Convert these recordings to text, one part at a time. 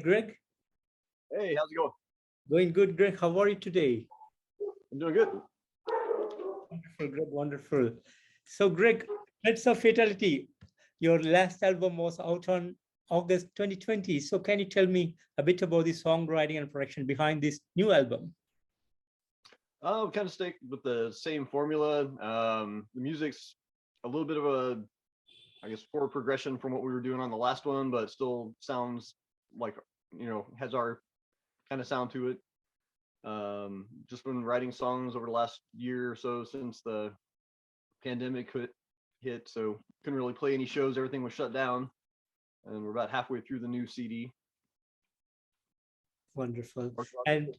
Greg. Hey, how's it going? Going good, Greg. How are you today? I'm doing good. Wonderful, Greg. Wonderful. So, Greg, Threads of Fatality, your last album was out on August 2020. So, can you tell me a bit about the songwriting and production behind this new album? We kind of stick with the same formula. The music's a little bit of a, I guess, forward progression from what we were doing on the last one, but still sounds like, has our kind of sound to it. Just been writing songs over the last year or so since the pandemic hit, so couldn't really play any shows. Everything was shut down, and we're about halfway through the new CD. Wonderful. And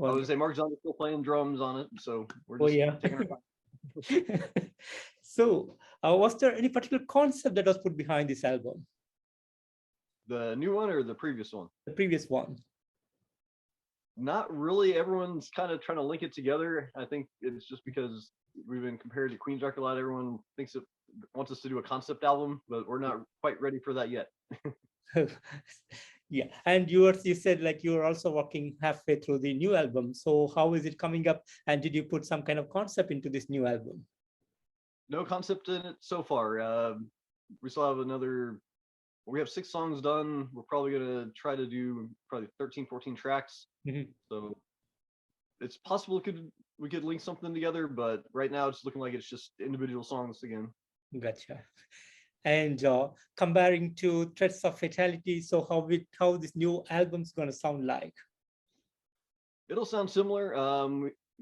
I would say Mark Zonder still playing drums on it, so we're just taking our time. So, was there any particular concept that was put behind this album? The new one or the previous one? The previous one. Not really. Everyone's kind of trying to link it together. I think it's just because we've been compared to Queen's record a lot. Everyone thinks it wants us to do a concept album, but we're not quite ready for that yet. Yeah, and you said like you are also working halfway through the new album. So how is it coming up? And did you put some kind of concept into this new album? No concept in it so far. We still have we have 6 songs done. We're probably going to try to do probably 13, 14 tracks. Mm-hmm. So it's possible we could link something together, but right now it's looking like it's just individual songs again. Gotcha. And comparing to Threads of Fatality, so how this new album's going to sound like? It'll sound similar.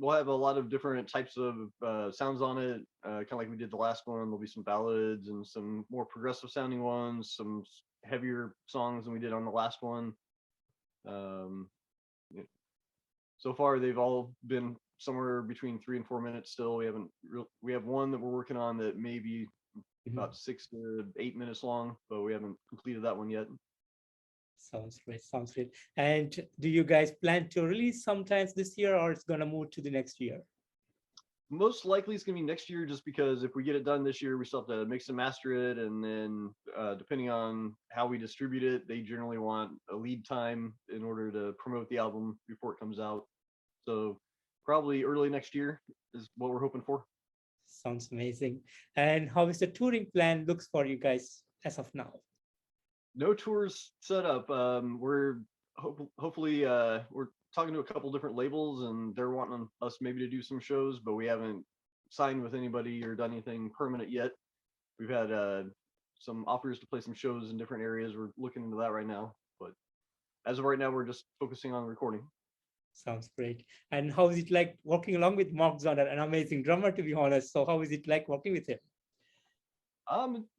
We'll have a lot of different types of sounds on it, kind of like we did the last one. There'll be some ballads and some more progressive sounding ones, some heavier songs than we did on the last one. So far, they've all been somewhere between 3 and 4 minutes. Still, we have one that we're working on that may be about 6 to 8 minutes long, but we haven't completed that one yet. Sounds great. Sounds great. And do you guys plan to release sometimes this year, or it's going to move to the next year? Most likely it's going to be next year, just because if we get it done this year, we still have to mix and master it. And then depending on how we distribute it, they generally want a lead time in order to promote the album before it comes out. So probably early next year is what we're hoping for. Sounds amazing. And how is the touring plan looks for you guys as of now? No tours set up. We're hopefully we're talking to a couple different labels, and they're wanting us maybe to do some shows, but we haven't signed with anybody or done anything permanent yet. We've had some offers to play some shows in different areas. We're looking into that right now, but as of right now, we're just focusing on recording. Sounds great. And how is it like working along with Mark Zonder, an amazing drummer, to be honest? So how is it like working with him?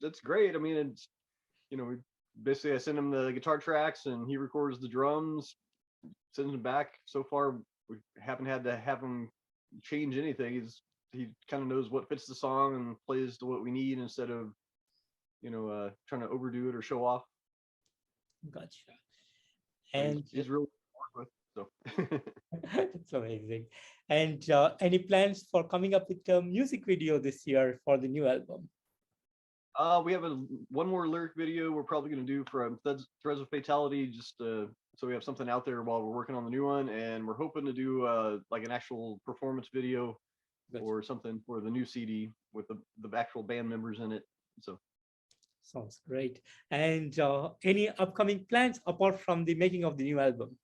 That's great. I mean, it's, basically I send him the guitar tracks and he records the drums, sends them back. So far, we haven't had to have him change anything. He kind of knows what fits the song and plays to what we need instead of, trying to overdo it or show off. Gotcha. And he's really hard with, so. It's amazing. And any plans for coming up with a music video this year for the new album? We have one more lyric video we're probably going to do for Threads of Fatality, just so we have something out there while we're working on the new one. And we're hoping to do like an actual performance video or something for the new CD with the actual band members in it. So sounds great. And any upcoming plans apart from the making of the new album?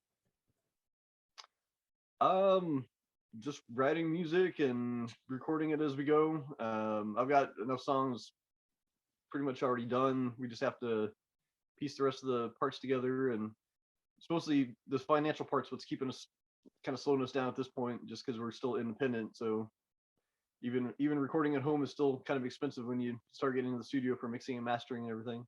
Just writing music and recording it as we go. I've got enough songs pretty much already done. We just have to piece the rest of the parts together, and it's mostly the financial part's what's keeping us kind of slowing us down at this point, just because we're still independent. So even recording at home is still kind of expensive when you start getting into the studio for mixing and mastering and everything.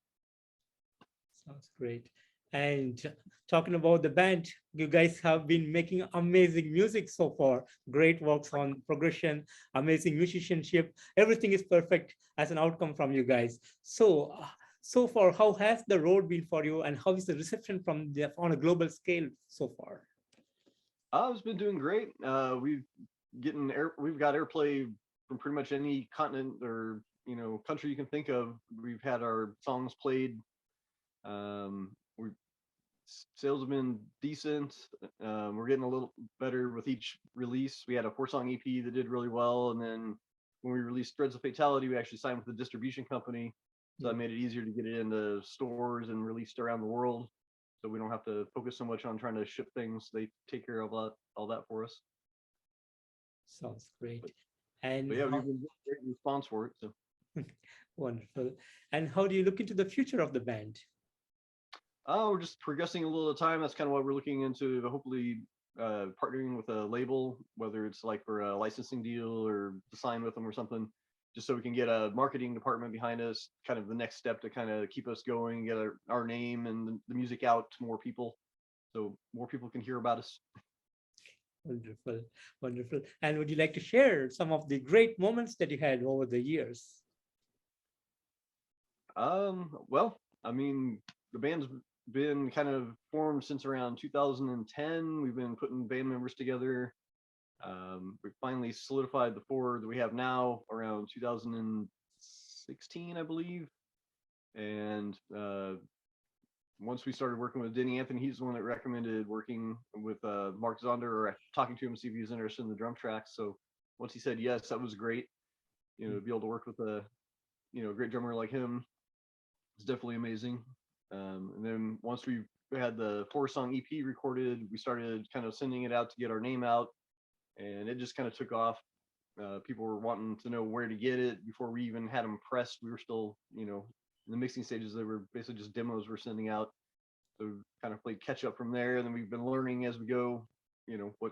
Sounds great. And talking about the band, you guys have been making amazing music so far. Great works on progression, amazing musicianship. Everything is perfect as an outcome from you guys. So far, how has the road been for you, and how is the reception from on a global scale so far? It's been doing great. We've got airplay from pretty much any continent or country you can think of. We've had our songs played. sales have been decent. We're getting a little better with each release. We had a 4-song EP that did really well, and then when we released Threads of Fatality, we actually signed with a distribution company, so that made it easier to get it into stores and released around the world. So we don't have to focus so much on trying to ship things. They take care of all that for us. Sounds great. But, And but yeah, we've been getting great response for it. So wonderful. And how do you look into the future of the band? we're just progressing a little at a time. That's kind of what we're looking into. Hopefully, partnering with a label, whether it's like for a licensing deal or to sign with them or something, just so we can get a marketing department behind us. Kind of the next step to kind of keep us going, get our name and the music out to more people, so more people can hear about us. Wonderful, wonderful. And would you like to share some of the great moments that you had over the years? Well, I mean, the band's been kind of formed since around 2010. We've been putting band members together. We finally solidified the 4 that we have now around 2016, I believe. And once we started working with Denny Anthony, he's the one that recommended working with Mark Zonder, or talking to him to see if he was interested in the drum tracks. So once he said yes, that was great. To be able to work with a great drummer like him is definitely amazing. And then once we had the 4-song EP recorded, we started kind of sending it out to get our name out, and it just kind of took off. People were wanting to know where to get it before we even had them pressed. We were still, in the mixing stages. They were basically just demos we're sending out. So kind of played catch up from there. And then we've been learning as we go, what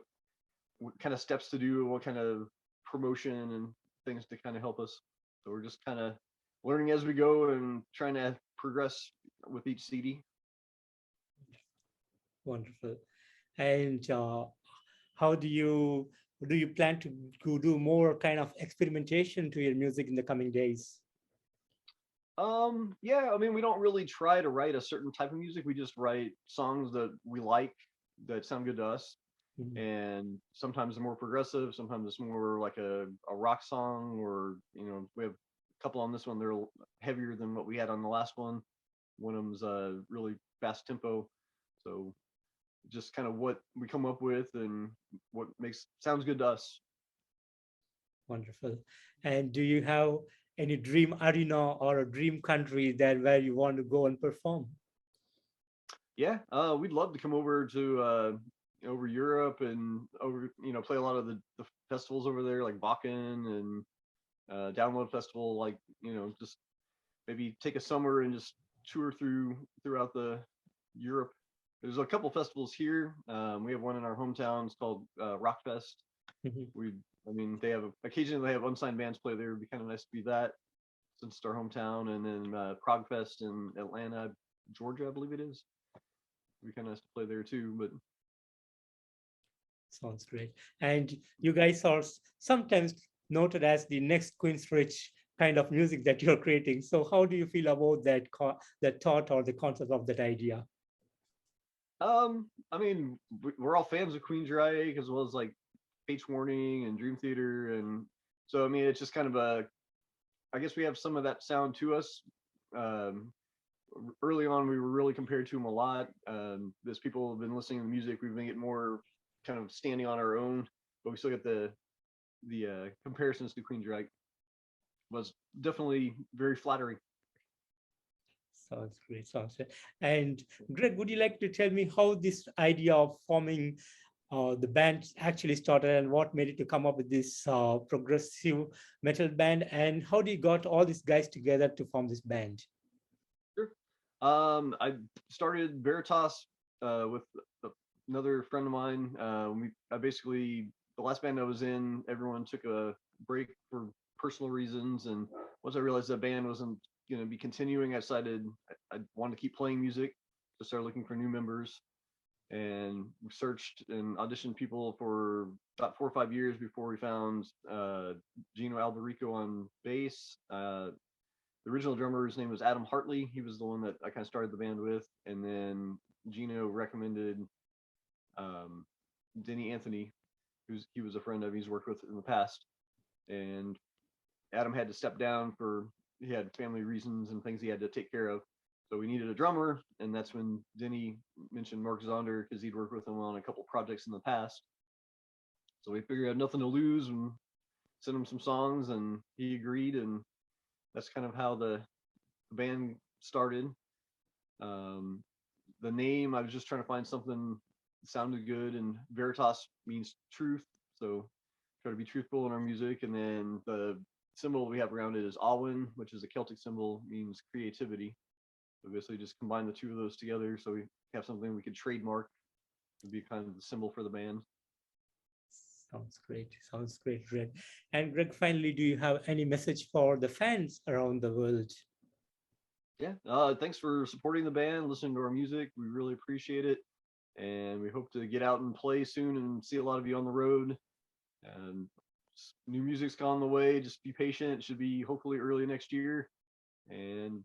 kind of steps to do, what kind of promotion and things to kind of help us. So we're just kind of learning as we go and trying to progress with each CD. Wonderful. And how do you plan to do more kind of experimentation to your music in the coming days? Yeah, I mean, we don't really try to write a certain type of music. We just write songs that we like, that sound good to us. Mhm. And sometimes they're more progressive, sometimes it's more like a rock song, or we have a couple on this one. They're heavier than what we had on the last one. One of them's really fast tempo. So just kind of what we come up with and what sounds good to us. Wonderful. And do you have any dream arena or a dream country that where you want to go and perform? Yeah, we'd love to come over to over Europe and over play a lot of the festivals over there, like Bakken and Download Festival. Like just maybe take a summer and just tour throughout the Europe. There's a couple festivals here. We have one in our hometown. It's called Rockfest. They have occasionally they have unsigned bands play there. It'd be kind of nice to be that, since it's our hometown. And then Prog Fest in Atlanta, Georgia, I believe it is. It'd be kind of nice to play there too. But sounds great. And you guys are sometimes noted as the next Queensrich kind of music that you're creating. So how do you feel about that thought or the concept of that idea? I mean, we're all fans of Queensryche, as well as like Fates Warning and Dream Theater, and so I mean, it's just kind of I guess we have some of that sound to us. Early on, we were really compared to them a lot. As people have been listening to the music, we've been getting more kind of standing on our own, but we still get the comparisons to Queensryche. Was definitely very flattering. Sounds great. Sounds great. And Greg, would you like to tell me how this idea of forming the band actually started, and what made it to come up with this progressive metal band, and how do you got all these guys together to form this band? Sure. I started Veritas with another friend of mine. I basically, the last band I was in, everyone took a break for personal reasons, and once I realized that band wasn't going to be continuing, I decided I wanted to keep playing music, so started looking for new members, and we searched and auditioned people for about 4 or 5 years before we found Geno Alberico on bass. The original drummer, his name was Adam Hartley. He was the one that I kind of started the band with, and then Geno recommended Denny Anthony, he was a friend of he's worked with in the past, and Adam had to step down he had family reasons and things he had to take care of. So we needed a drummer, and that's when Denny mentioned Mark Zonder because he'd worked with him on a couple projects in the past. So we figured I had nothing to lose and sent him some songs, and he agreed, and that's kind of how the band started. The name, I was just trying to find something that sounded good, and Veritas means truth, so try to be truthful in our music. And then the symbol we have around it is awen, which is a Celtic symbol, means creativity. So basically just combine the two of those together so we have something we could trademark to be kind of the symbol for the band. Sounds great. Sounds great, Greg. And Greg, finally, do you have any message for the fans around the world? Yeah, thanks for supporting the band, listening to our music. We really appreciate it, and we hope to get out and play soon and see a lot of you on the road. And new music's on the way. Just be patient. It should be hopefully early next year. And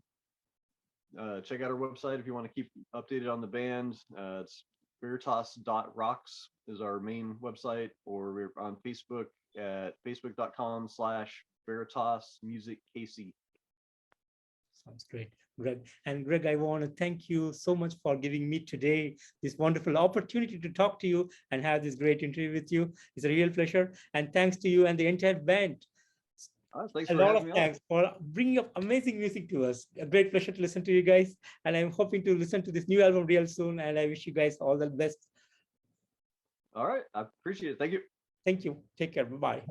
check out our website if you want to keep updated on the band. It's veritas.rocks is our main website, or we're on Facebook at facebook.com/veritasmusickKC. Sounds great, Greg. And Greg, I want to thank you so much for giving me today this wonderful opportunity to talk to you and have this great interview with you. It's a real pleasure. And thanks to you and the entire band. Thanks A for lot having of me thanks for bringing up amazing music to us. A great pleasure to listen to you guys. And I'm hoping to listen to this new album real soon. And I wish you guys all the best. on. All right, I appreciate it. Thank you. Thank you. Take care. Bye-bye.